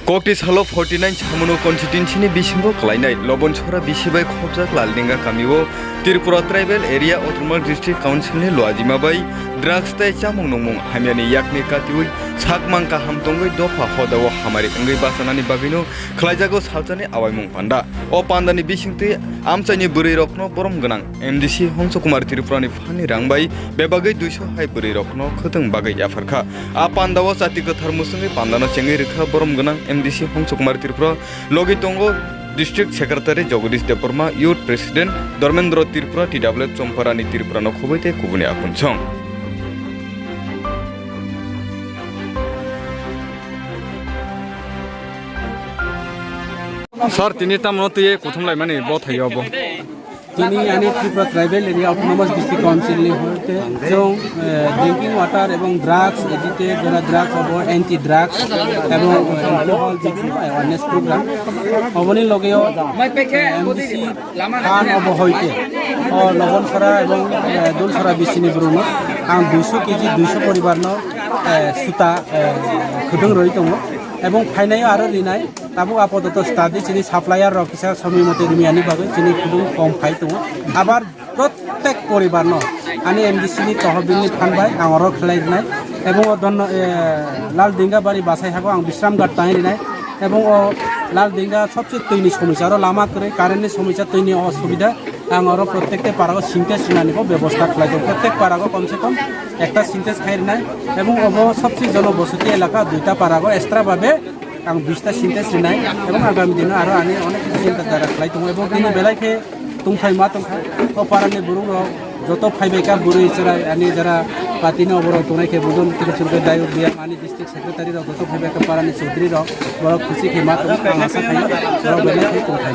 Kokti Salo 49 Hamuno constituency Bishimbo Klainai, Lobon Chora Bishibai Khobjak Lalninga Kamiwo, Tirpura Tribal Area Autonomous District Council Loajima Bai, Drugs Tai Chamung Nomung, Hamiani Yakni Katiwi, Sakmanka Hamtongai Dopa Hodawa Hamari Angi Basanani Babino, Klajago Saltani Awamung Panda, O Pandani Bishingti, Amsani Buri Rokno, Borom Ganang, MDC Hongsokumar Tirpurani Fani Rangbai, Bebagai Dusho Hai Buri Rokno, Kutung Bagai Yafarka, A Pandawa Satika Thermusungi Pandano Chengirika Borom Ganang, MDC Hongsokumar Tirpura, Logi Tongo, District Secretary Jagadish Deparma, Youth President, Dormendro Tirpura, TW Chomparani Tirpura no Khobete Kubune Apunchong. Sir, tini tamno tiye kothom lai mani bot hayo bo. Tini ani Tripura Tribal Area Autonomous District Council ni hote jong drinking water ebong drugs edite jona drugs abo anti drugs ebong alcohol jikno awareness program oboni logeo MDC kan abo hoite o lobon khara ebong dul khara bisini bruno ang 200 kg 200 poribar no suta khudung roi tongo এবং ফাইনাই আরো Rinnai তাবো আপাতত study চিনি supplier রকিসা সময় মতে রিমিয়ানি বাগে চিনি খুব কম খাই তো আবার প্রত্যেক পরিবার ন আনি এমডিসি নি তহবিলনি ফানবাই আঙর খেলাই নাই এবং লাল ডিঙ্গা বাড়ি বাসাই হাগো আং বিশ্রাম গাট তাই নাই এবং লাল ডিঙ্গা সবচেয়ে তৈনি সমস্যা আর লামা করে কারেন্টের সমস্যা তৈনি অসুবিধা আঙর প্রত্যেকটা পারাগো সিনটেজ রিনানিব ব্যবস্থা খেলাই তো প্রত্যেক পারাগো কমসে কম একটা সিনটেজ খাই নাই এবং সবচেয়ে জনবসতি এলাকা দুইটা পারাগো এক্সট্রা ভাবে আং 20টা সিনটেজ রিনাই এবং আগামী দিনে আরো আনি অনেক চিন্তা দ্বারা খেলাই তো এবং দিনে বেলাইকে তুমখাই মা তুমখাই ও পারানি বুরুং যত ফাইবেকা বুরু ইসরা আনি যারা পাতিনা অবর তোনাইকে বুদন তিরচুরকে দায়ক দিয়া আনি ডিস্ট্রিক্ট সেক্রেটারি র যত ফাইবেকা পারানি চৌধুরী র বড় খুশি খেমা তুম আশা খাই বড় বেলাইকে তুমখাই